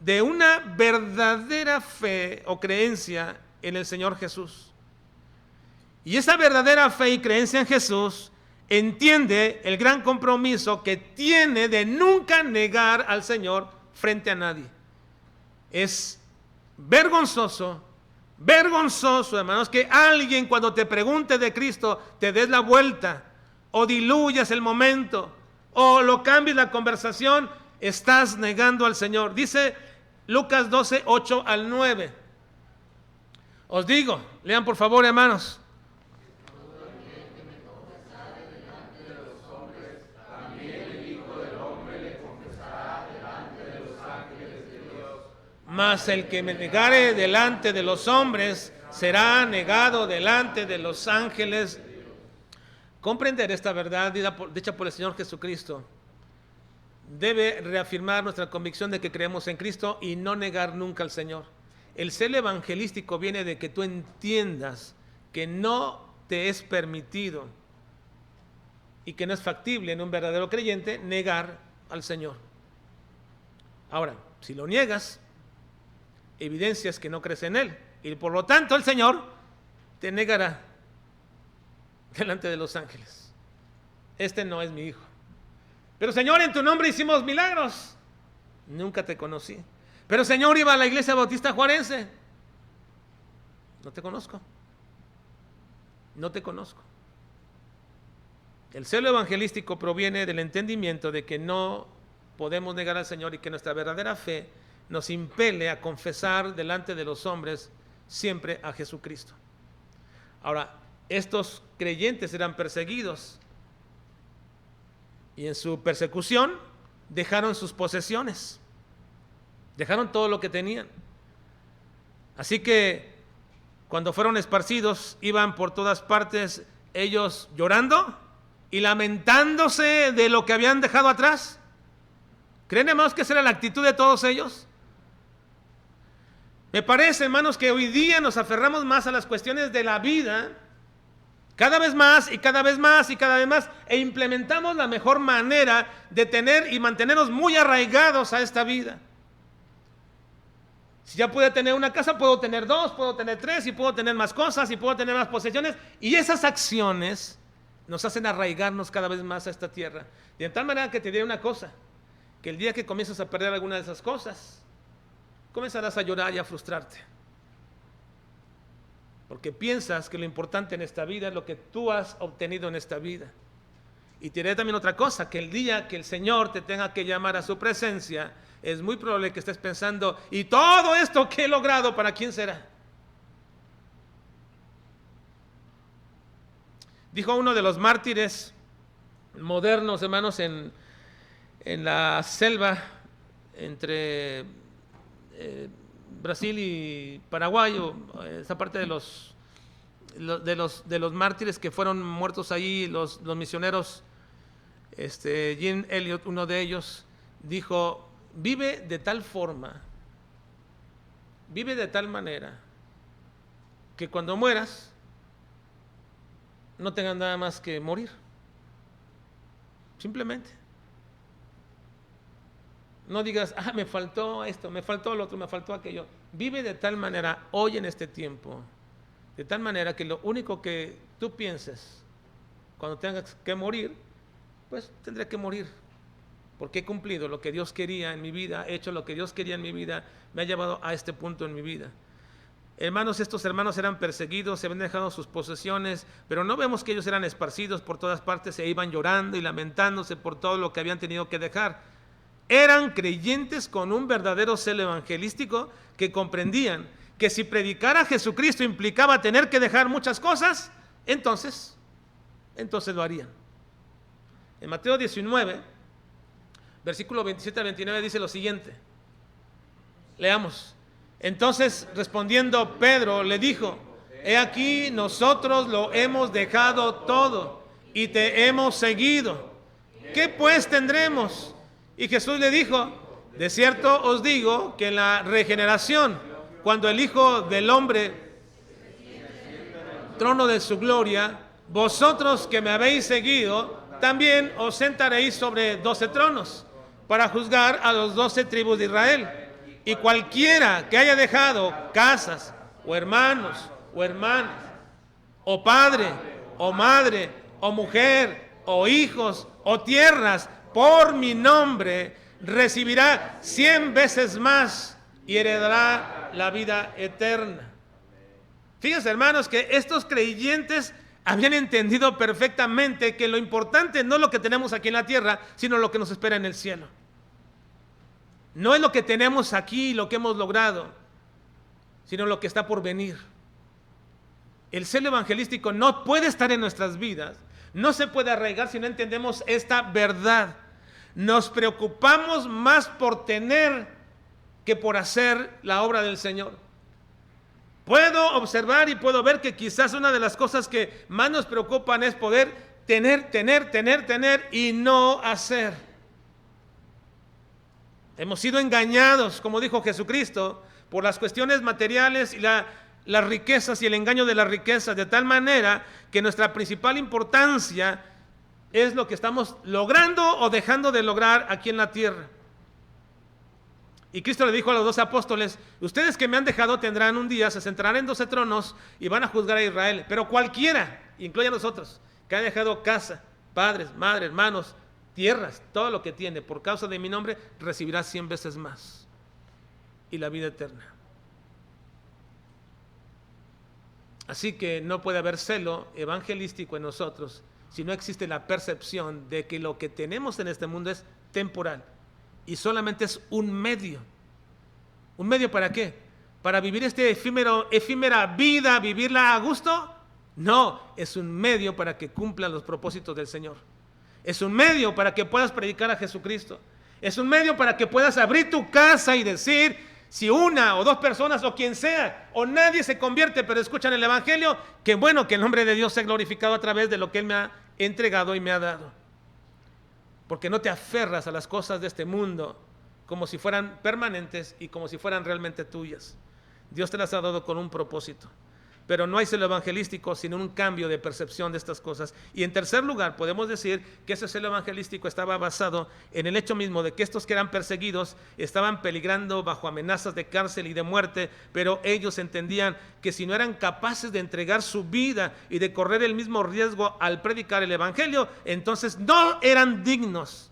de una verdadera fe o creencia en el Señor Jesús. Y esa verdadera fe y creencia en Jesús entiende el gran compromiso que tiene de nunca negar al Señor frente a nadie. Es vergonzoso, hermanos, que alguien cuando te pregunte de Cristo te des la vuelta o diluyas el momento, o lo cambies la conversación, estás negando al Señor. Dice Lucas 12, 8 al 9. Os digo, lean por favor, hermanos. Mas el que me negare delante de los hombres será negado delante de los ángeles. Comprender esta verdad dicha por el Señor Jesucristo debe reafirmar nuestra convicción de que creemos en Cristo y no negar nunca al Señor. El celo evangelístico viene de que tú entiendas que no te es permitido y que no es factible en un verdadero creyente negar al Señor. Ahora, si lo niegas, evidencias que no crees en Él, y por lo tanto el Señor te negará delante de los ángeles. Este no es mi hijo. Pero Señor, en tu nombre hicimos milagros. Nunca te conocí. Pero Señor, iba a la iglesia bautista juarense. No te conozco. No te conozco. El celo evangelístico proviene del entendimiento de que no podemos negar al Señor y que nuestra verdadera fe nos impele a confesar delante de los hombres siempre a Jesucristo. Ahora, estos creyentes eran perseguidos y en su persecución dejaron sus posesiones, dejaron todo lo que tenían. Así que cuando fueron esparcidos, iban por todas partes ellos llorando y lamentándose de lo que habían dejado atrás. ¿Creen, hermanos, que esa era la actitud de todos ellos? Me parece, hermanos, que hoy día nos aferramos más a las cuestiones de la vida, cada vez más y cada vez más y cada vez más, e implementamos la mejor manera de tener y mantenernos muy arraigados a esta vida. Si ya puedo tener una casa, puedo tener dos, puedo tener tres, y puedo tener más cosas, y puedo tener más posesiones, y esas acciones nos hacen arraigarnos cada vez más a esta tierra. De tal manera que te diré una cosa, que el día que comiences a perder alguna de esas cosas, comenzarás a llorar y a frustrarte. Porque piensas que lo importante en esta vida es lo que tú has obtenido en esta vida. Y te diré también otra cosa, que el día que el Señor te tenga que llamar a su presencia, es muy probable que estés pensando, ¿y todo esto que he logrado, para quién será? Dijo uno de los mártires modernos, hermanos, en la selva entre Brasil y Paraguay, o esa parte de los mártires que fueron muertos ahí, los misioneros, Jim Elliot, uno de ellos, dijo: vive de tal forma, vive de tal manera, que cuando mueras no tengas nada más que morir. Simplemente. No digas, me faltó esto, me faltó lo otro, me faltó aquello. Vive de tal manera hoy en este tiempo, de tal manera que lo único que tú pienses cuando tengas que morir, pues tendré que morir, porque he cumplido lo que Dios quería en mi vida, he hecho lo que Dios quería en mi vida, me ha llevado a este punto en mi vida. Hermanos, estos hermanos eran perseguidos, se habían dejado sus posesiones, pero no vemos que ellos eran esparcidos por todas partes, se iban llorando y lamentándose por todo lo que habían tenido que dejar. Eran creyentes con un verdadero celo evangelístico, que comprendían que si predicar a Jesucristo implicaba tener que dejar muchas cosas, entonces lo harían. En Mateo 19, versículo 27 al 29 dice lo siguiente. Leamos. Entonces, respondiendo Pedro, le dijo: he aquí, nosotros lo hemos dejado todo y te hemos seguido. ¿Qué pues tendremos? Y Jesús le dijo: de cierto os digo que en la regeneración, cuando el Hijo del Hombre trono de su gloria, vosotros que me habéis seguido, también os sentaréis sobre 12 tronos, para juzgar a los 12 tribus de Israel. Y cualquiera que haya dejado casas, o hermanos, o hermanas, o padre, o madre, o mujer, o hijos, o tierras, por mi nombre, recibirá 100 veces más y heredará la vida eterna. Fíjense, hermanos, que estos creyentes Habían entendido perfectamente que lo importante no es lo que tenemos aquí en la tierra, sino lo que nos espera en el cielo. No es lo que tenemos aquí, lo que hemos logrado, sino lo que está por venir. El celo evangelístico no puede estar en nuestras vidas, no se puede arraigar si no entendemos esta verdad. Nos preocupamos más por tener que por hacer la obra del Señor. Puedo observar y puedo ver que quizás una de las cosas que más nos preocupan es poder tener y no hacer. Hemos sido engañados, como dijo Jesucristo, por las cuestiones materiales y las riquezas y el engaño de las riquezas, de tal manera que nuestra principal importancia es lo que estamos logrando o dejando de lograr aquí en la tierra. Y Cristo le dijo a los 12 apóstoles: ustedes que me han dejado tendrán un día, se sentarán en 12 tronos y van a juzgar a Israel. Pero cualquiera, incluye a nosotros, que haya dejado casa, padres, madres, hermanos, tierras, todo lo que tiene, por causa de mi nombre, recibirá 100 veces más. Y la vida eterna. Así que no puede haber celo evangelístico en nosotros si no existe la percepción de que lo que tenemos en este mundo es temporal y solamente es un medio. ¿Un medio para qué? ¿Para vivir efímera vida, vivirla a gusto? No, es un medio para que cumplan los propósitos del Señor. Es un medio para que puedas predicar a Jesucristo. Es un medio para que puedas abrir tu casa y decir: si una o dos personas o quien sea o nadie se convierte pero escuchan el evangelio, qué bueno que el nombre de Dios sea glorificado a través de lo que Él me ha entregado y me ha dado. Porque no te aferras a las cosas de este mundo como si fueran permanentes y como si fueran realmente tuyas. Dios te las ha dado con un propósito. Pero no hay celo evangelístico sin un cambio de percepción de estas cosas. Y en tercer lugar, podemos decir que ese celo evangelístico estaba basado en el hecho mismo de que estos que eran perseguidos estaban peligrando bajo amenazas de cárcel y de muerte, pero ellos entendían que si no eran capaces de entregar su vida y de correr el mismo riesgo al predicar el evangelio, entonces no eran dignos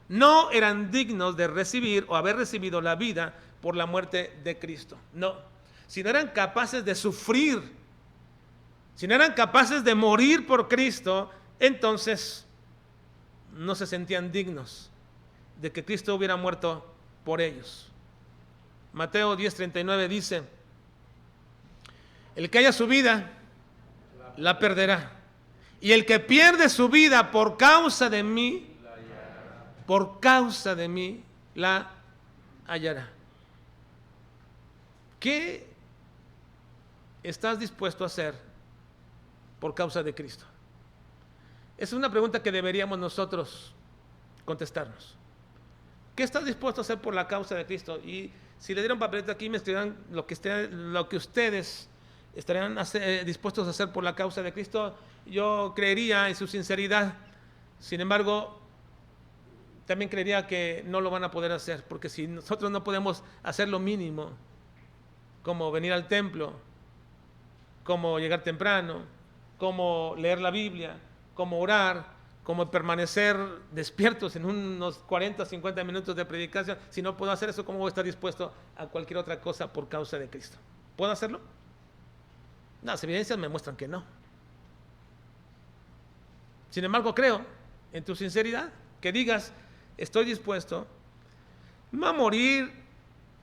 de recibir o haber recibido la vida por la muerte de Cristo. No. Si no eran capaces de sufrir, si no eran capaces de morir por Cristo, entonces no se sentían dignos de que Cristo hubiera muerto por ellos. Mateo 10:39 dice: el que haya su vida, la perderá. Y el que pierde su vida por causa de mí, la hallará. ¿Qué estás dispuesto a hacer por causa de Cristo? Es una pregunta que deberíamos nosotros contestarnos. ¿Qué estás dispuesto a hacer por la causa de Cristo? Y si le dieron papelito aquí, me escribirán lo que ustedes estarían dispuestos a hacer por la causa de Cristo. Yo creería en su sinceridad. Sin embargo, también creería que no lo van a poder hacer, porque si nosotros no podemos hacer lo mínimo, como venir al templo, como llegar temprano, como leer la Biblia, como orar, como permanecer despiertos en unos 40, 50 minutos de predicación, si no puedo hacer eso, ¿cómo voy a estar dispuesto a cualquier otra cosa por causa de Cristo? ¿Puedo hacerlo? No, las evidencias me muestran que no. Sin embargo, creo en tu sinceridad, que digas: estoy dispuesto no a morir,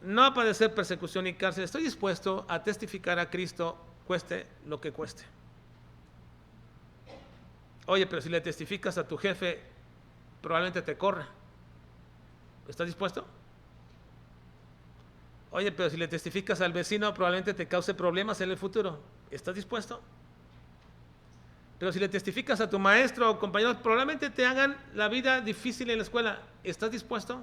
no a padecer persecución y cárcel, estoy dispuesto a testificar a Cristo, cueste lo que cueste. Oye, pero si le testificas a tu jefe, probablemente te corra. ¿Estás dispuesto? Oye, pero si le testificas al vecino, probablemente te cause problemas en el futuro. ¿Estás dispuesto? Pero si le testificas a tu maestro o compañeros, probablemente te hagan la vida difícil en la escuela. ¿Estás dispuesto?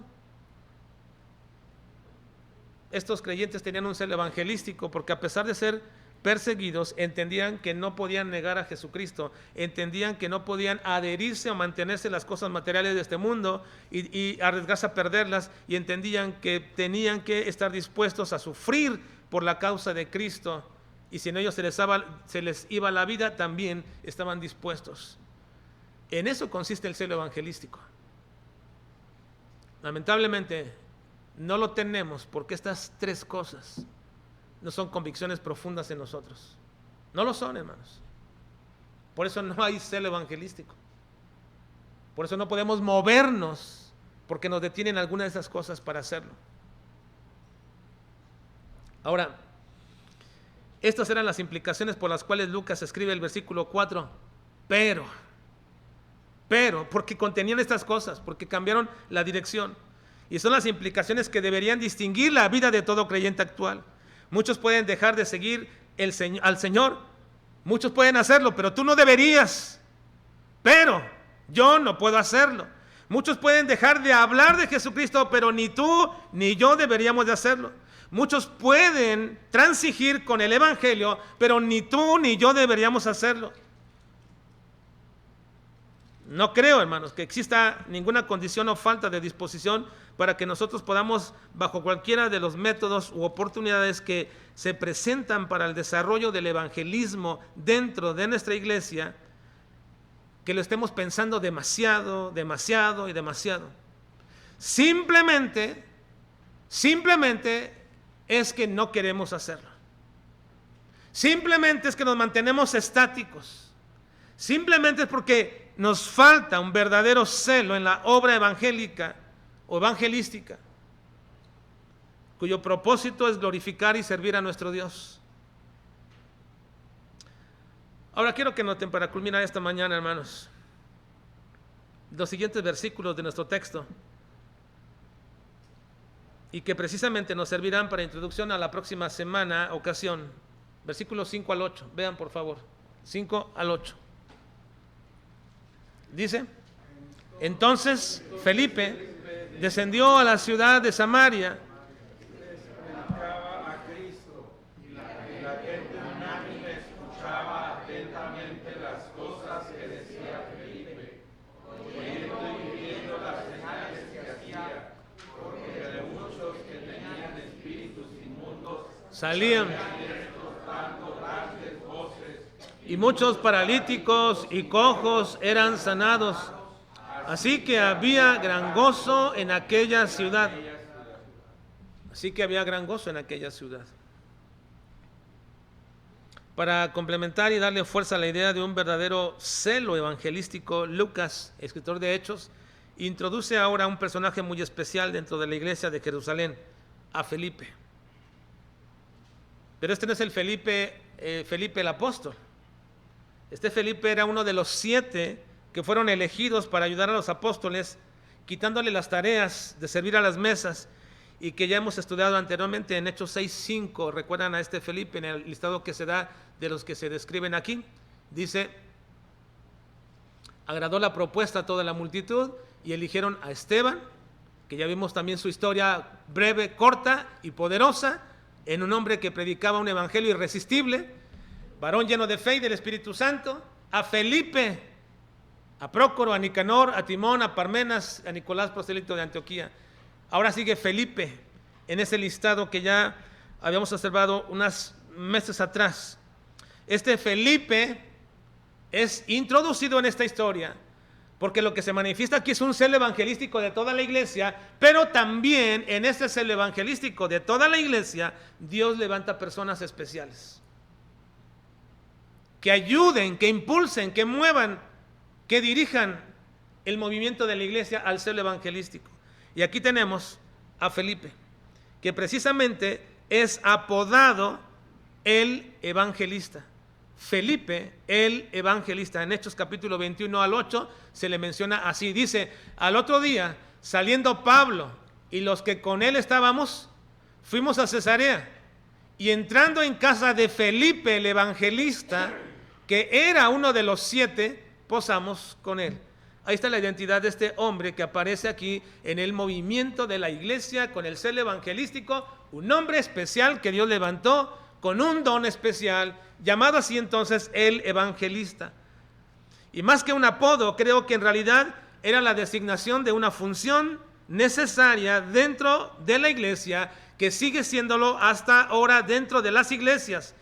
Estos creyentes tenían un celo evangelístico porque, a pesar de ser perseguidos, entendían que no podían negar a Jesucristo, entendían que no podían adherirse o mantenerse las cosas materiales de este mundo y arriesgarse a perderlas, y entendían que tenían que estar dispuestos a sufrir por la causa de Cristo, y si en ellos se les iba la vida, también estaban dispuestos. En eso consiste el celo evangelístico. Lamentablemente no lo tenemos porque estas tres cosas no son convicciones profundas en nosotros. No lo son, hermanos. Por eso no hay celo evangelístico. Por eso no podemos movernos, porque nos detienen algunas de esas cosas para hacerlo. Ahora, estas eran las implicaciones por las cuales Lucas escribe el versículo 4. Pero, porque contenían estas cosas, porque cambiaron la dirección. Y son las implicaciones que deberían distinguir la vida de todo creyente actual. Muchos pueden dejar de seguir al Señor. Muchos pueden hacerlo, pero tú no deberías. Pero yo no puedo hacerlo. Muchos pueden dejar de hablar de Jesucristo, pero ni tú ni yo deberíamos de hacerlo. Muchos pueden transigir con el Evangelio, pero ni tú ni yo deberíamos hacerlo. No creo, hermanos, que exista ninguna condición o falta de disposición para que nosotros podamos, bajo cualquiera de los métodos u oportunidades que se presentan para el desarrollo del evangelismo dentro de nuestra iglesia, que lo estemos pensando demasiado. Simplemente es que no queremos hacerlo. Simplemente es que nos mantenemos estáticos. Simplemente es porque nos falta un verdadero celo en la obra evangélica o evangelística, cuyo propósito es glorificar y servir a nuestro Dios. Ahora quiero que noten, para culminar esta mañana, hermanos, los siguientes versículos de nuestro texto, y que precisamente nos servirán para introducción a la próxima ocasión. Versículos 5 al 8, vean por favor, 5 al 8. Dice: entonces Felipe descendió a la ciudad de Samaria, predicaba a Cristo, y la gente unánime escuchaba atentamente las cosas que decía Felipe, oyendo y viendo las señales que hacía, porque de muchos que tenían espíritus inmundos salían, dando grandes voces, y muchos paralíticos y cojos eran sanados. Así que había gran gozo en aquella ciudad. Para complementar y darle fuerza a la idea de un verdadero celo evangelístico, Lucas, escritor de Hechos, introduce ahora a un personaje muy especial dentro de la iglesia de Jerusalén, a Felipe. Pero este no es el Felipe el apóstol. Este Felipe era uno de los 7 que fueron elegidos para ayudar a los apóstoles, quitándole las tareas de servir a las mesas, y que ya hemos estudiado anteriormente en Hechos 6:5. Recuerdan a este Felipe en el listado que se da de los que se describen aquí. Dice: agradó la propuesta a toda la multitud y eligieron a Esteban, que ya vimos también su historia breve, corta y poderosa, en un hombre que predicaba un evangelio irresistible, varón lleno de fe y del Espíritu Santo; a Felipe, a Prócoro, a Nicanor, a Timón, a Parmenas, a Nicolás, prosélito de Antioquía. Ahora sigue Felipe en ese listado que ya habíamos observado unos meses atrás. Este Felipe es introducido en esta historia porque lo que se manifiesta aquí es un celo evangelístico de toda la iglesia, pero también en este celo evangelístico de toda la iglesia Dios levanta personas especiales que ayuden, que impulsen, que muevan, que dirijan el movimiento de la iglesia al celo evangelístico. Y aquí tenemos a Felipe, que precisamente es apodado el evangelista. Felipe, el evangelista. En Hechos capítulo 21 al 8 se le menciona así. Dice: al otro día, saliendo Pablo y los que con él estábamos, fuimos a Cesarea, y entrando en casa de Felipe el evangelista, que era uno de los 7, posamos con él. Ahí está la identidad de este hombre que aparece aquí en el movimiento de la iglesia con el celo evangelístico, un hombre especial que Dios levantó con un don especial, llamado así entonces el evangelista. Y más que un apodo, creo que en realidad era la designación de una función necesaria dentro de la iglesia, que sigue siéndolo hasta ahora dentro de las iglesias.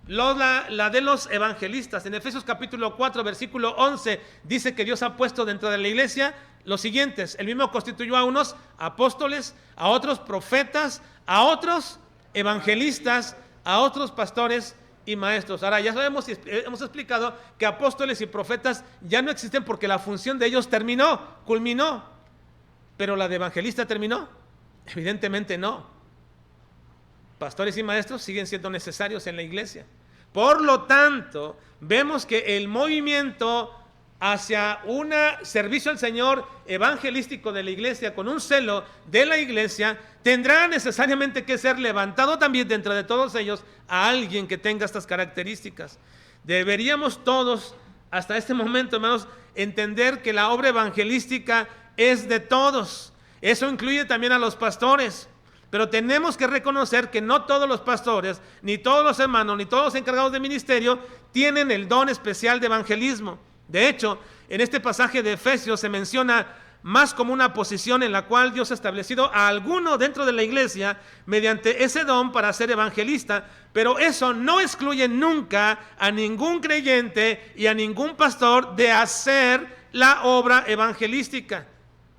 La de los evangelistas. En Efesios capítulo 4 versículo 11 dice que Dios ha puesto dentro de la iglesia los siguientes: el mismo constituyó a unos apóstoles, a otros profetas, a otros evangelistas, a otros pastores y maestros. Ahora, ya sabemos y hemos explicado que apóstoles y profetas ya no existen porque la función de ellos terminó, culminó. ¿Pero la de evangelista terminó? Evidentemente no. Pastores y maestros siguen siendo necesarios en la iglesia. Por lo tanto, vemos que el movimiento hacia un servicio al Señor evangelístico de la iglesia, con un celo de la iglesia, tendrá necesariamente que ser levantado también dentro de todos ellos a alguien que tenga estas características. Deberíamos todos, hasta este momento, hermanos, entender que la obra evangelística es de todos. Eso incluye también a los pastores. Pero tenemos que reconocer que no todos los pastores, ni todos los hermanos, ni todos los encargados de ministerio tienen el don especial de evangelismo. De hecho, en este pasaje de Efesios se menciona más como una posición en la cual Dios ha establecido a alguno dentro de la iglesia mediante ese don para ser evangelista, pero eso no excluye nunca a ningún creyente y a ningún pastor de hacer la obra evangelística.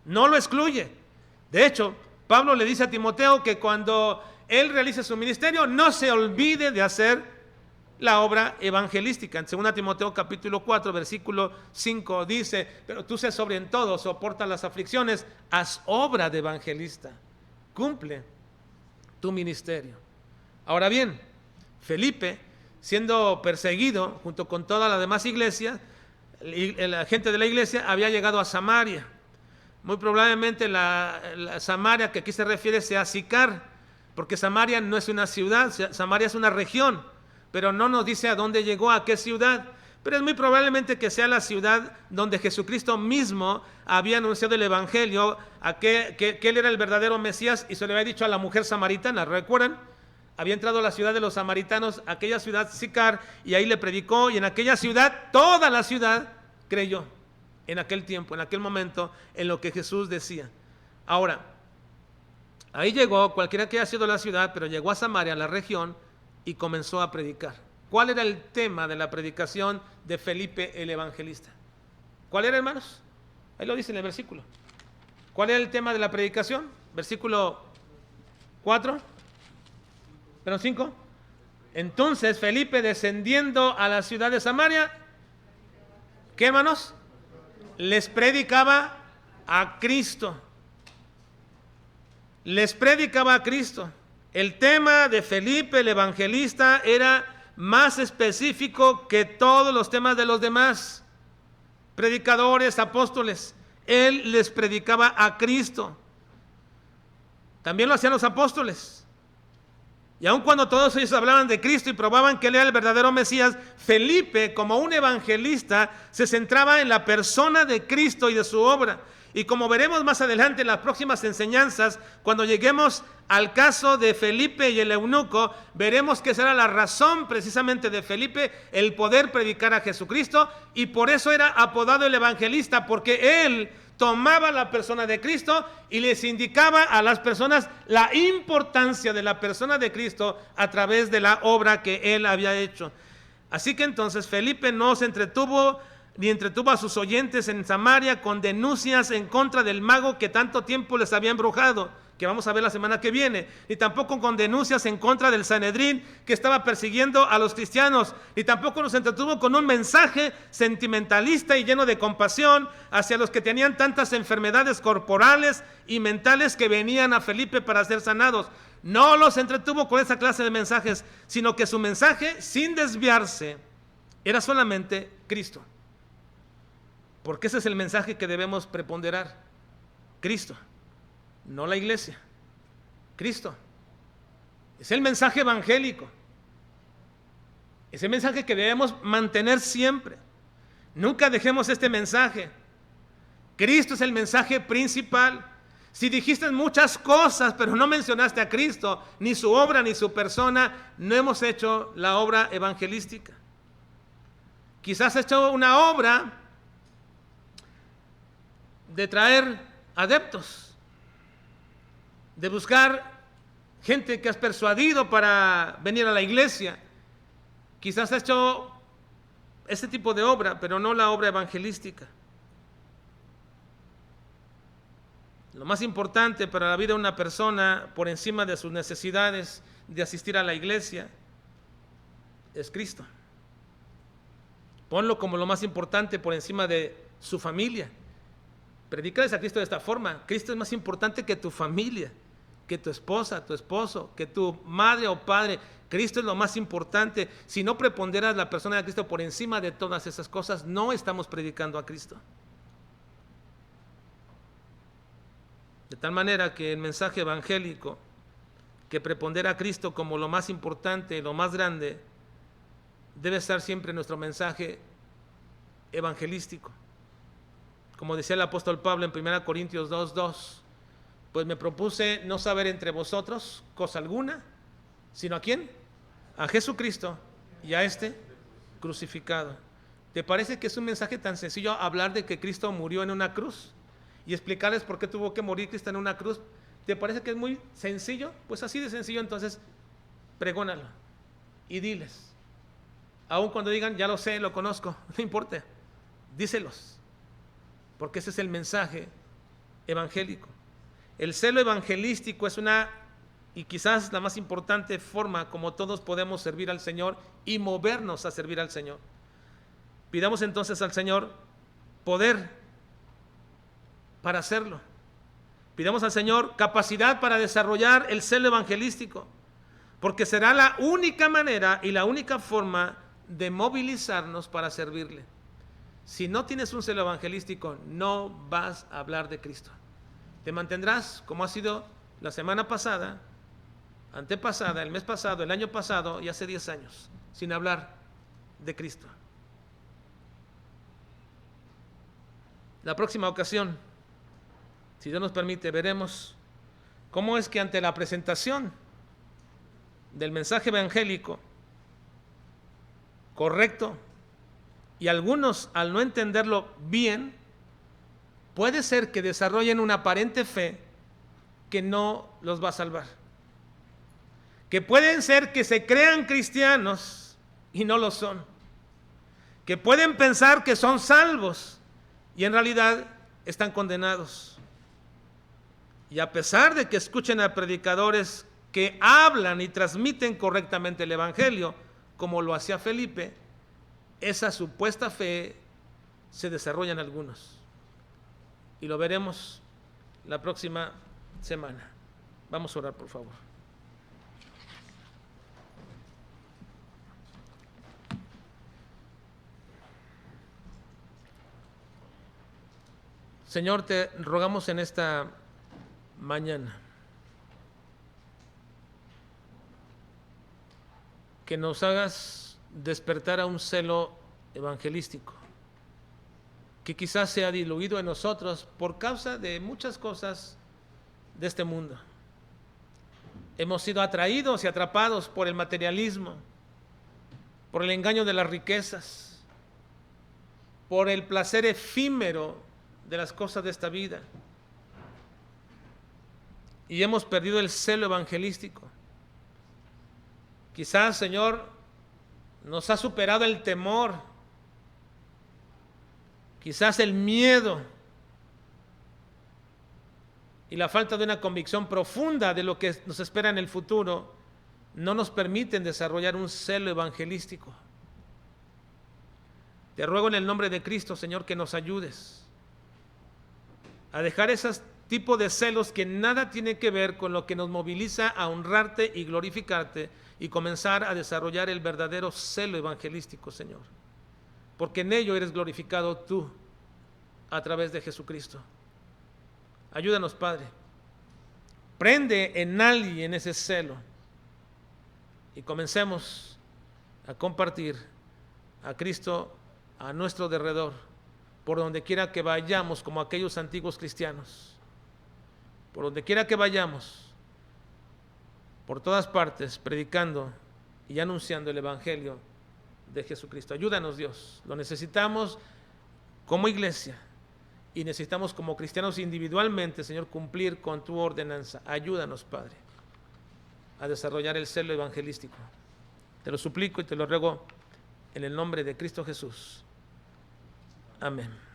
No lo excluye. De hecho, Pablo le dice a Timoteo que cuando él realice su ministerio no se olvide de hacer la obra evangelística. En 2 Timoteo capítulo 4 versículo 5 dice: pero tú sé sobre en todo, soporta las aflicciones, haz obra de evangelista, cumple tu ministerio. Ahora bien, Felipe, siendo perseguido junto con toda la demás iglesia, la gente de la iglesia había llegado a Samaria. Muy probablemente la Samaria que aquí se refiere sea Sicar, porque Samaria no es una ciudad, Samaria es una región, pero no nos dice a dónde llegó, a qué ciudad. Pero es muy probablemente que sea la ciudad donde Jesucristo mismo había anunciado el evangelio, que él era el verdadero Mesías, y se le había dicho a la mujer samaritana. ¿Recuerdan? Había entrado a la ciudad de los samaritanos, aquella ciudad Sicar, y ahí le predicó, y en aquella ciudad, toda la ciudad creyó. En aquel tiempo, en aquel momento, en lo que Jesús decía. Ahora, ahí llegó, cualquiera que haya sido la ciudad, pero llegó a Samaria, a la región, y comenzó a predicar. ¿Cuál era el tema de la predicación de Felipe el evangelista? ¿Cuál era, hermanos? Ahí lo dice en el versículo. ¿Cuál era el tema de la predicación? Versículo 4, perdón, 5. Entonces Felipe, descendiendo a la ciudad de Samaria, ¿qué, hermanos? Les predicaba a Cristo. Les predicaba a Cristo. El tema de Felipe el evangelista era más específico que todos los temas de los demás predicadores, apóstoles. Él les predicaba a Cristo. También lo hacían los apóstoles. Y aun cuando todos ellos hablaban de Cristo y probaban que él era el verdadero Mesías, Felipe, como un evangelista, se centraba en la persona de Cristo y de su obra. Y como veremos más adelante en las próximas enseñanzas, cuando lleguemos al caso de Felipe y el eunuco, veremos que esa era la razón precisamente de Felipe, el poder predicar a Jesucristo, y por eso era apodado el evangelista, porque él tomaba la persona de Cristo y les indicaba a las personas la importancia de la persona de Cristo a través de la obra que él había hecho. Así que entonces Felipe no se entretuvo ni entretuvo a sus oyentes en Samaria con denuncias en contra del mago que tanto tiempo les había embrujado, que vamos a ver la semana que viene, ni tampoco con denuncias en contra del Sanedrín que estaba persiguiendo a los cristianos, ni tampoco nos entretuvo con un mensaje sentimentalista y lleno de compasión hacia los que tenían tantas enfermedades corporales y mentales que venían a Felipe para ser sanados. No los entretuvo con esa clase de mensajes, sino que su mensaje, sin desviarse, era solamente Cristo. Porque ese es el mensaje que debemos preponderar: Cristo. No la iglesia, Cristo. Es el mensaje evangélico. Es el mensaje que debemos mantener siempre. Nunca dejemos este mensaje. Cristo es el mensaje principal. Si dijiste muchas cosas, pero no mencionaste a Cristo, ni su obra, ni su persona, no hemos hecho la obra evangelística. Quizás has hecho una obra de traer adeptos, de buscar gente que has persuadido para venir a la iglesia. Quizás has hecho ese tipo de obra, pero no la obra evangelística. Lo más importante para la vida de una persona, por encima de sus necesidades de asistir a la iglesia, es Cristo. Ponlo como lo más importante por encima de su familia. Predícales a Cristo de esta forma. Cristo es más importante que tu familia, que tu esposa, tu esposo, que tu madre o padre. Cristo es lo más importante. Si no preponderas la persona de Cristo por encima de todas esas cosas, no estamos predicando a Cristo. De tal manera que el mensaje evangélico, que prepondera a Cristo como lo más importante, lo más grande, debe estar siempre nuestro mensaje evangelístico. Como decía el apóstol Pablo en 1 Corintios 2:2, pues me propuse no saber entre vosotros cosa alguna, sino ¿a quién? A Jesucristo y a este crucificado. ¿Te parece que es un mensaje tan sencillo hablar de que Cristo murió en una cruz y explicarles por qué tuvo que morir Cristo en una cruz? ¿Te parece que es muy sencillo? Pues así de sencillo, entonces pregónalo y diles. Aun cuando digan, ya lo sé, lo conozco, no importa, díselos, porque ese es el mensaje evangélico. El celo evangelístico es una, y quizás la más importante forma como todos podemos servir al Señor y movernos a servir al Señor. Pidamos entonces al Señor poder para hacerlo. Pidamos al Señor capacidad para desarrollar el celo evangelístico, porque será la única manera y la única forma de movilizarnos para servirle. Si no tienes un celo evangelístico, no vas a hablar de Cristo. Te mantendrás como ha sido la semana pasada, antepasada, el mes pasado, el año pasado y hace 10 años, sin hablar de Cristo. La próxima ocasión, si Dios nos permite, veremos cómo es que ante la presentación del mensaje evangélico correcto, y algunos al no entenderlo bien, puede ser que desarrollen una aparente fe que no los va a salvar. Que pueden ser que se crean cristianos y no lo son. Que pueden pensar que son salvos y en realidad están condenados. Y a pesar de que escuchen a predicadores que hablan y transmiten correctamente el evangelio, como lo hacía Felipe, esa supuesta fe se desarrolla en algunos. Y lo veremos la próxima semana. Vamos a orar, por favor. Señor, te rogamos en esta mañana que nos hagas despertar a un celo evangelístico que quizás se ha diluido en nosotros por causa de muchas cosas de este mundo. Hemos sido atraídos y atrapados por el materialismo, por el engaño de las riquezas, por el placer efímero de las cosas de esta vida. Y hemos perdido el celo evangelístico. Quizás, Señor, nos ha superado el temor, quizás el miedo y la falta de una convicción profunda de lo que nos espera en el futuro no nos permiten desarrollar un celo evangelístico. Te ruego en el nombre de Cristo, Señor, que nos ayudes a dejar esos tipos de celos que nada tiene que ver con lo que nos moviliza a honrarte y glorificarte y comenzar a desarrollar el verdadero celo evangelístico, Señor. Porque en ello eres glorificado tú a través de Jesucristo. Ayúdanos, Padre. Prende en alguien ese celo y comencemos a compartir a Cristo a nuestro derredor, por donde quiera que vayamos, como aquellos antiguos cristianos. Por donde quiera que vayamos, por todas partes, predicando y anunciando el evangelio de Jesucristo. Ayúdanos, Dios. Lo necesitamos como iglesia y necesitamos como cristianos individualmente, Señor, cumplir con tu ordenanza. Ayúdanos, Padre, a desarrollar el celo evangelístico. Te lo suplico y te lo ruego en el nombre de Cristo Jesús. Amén.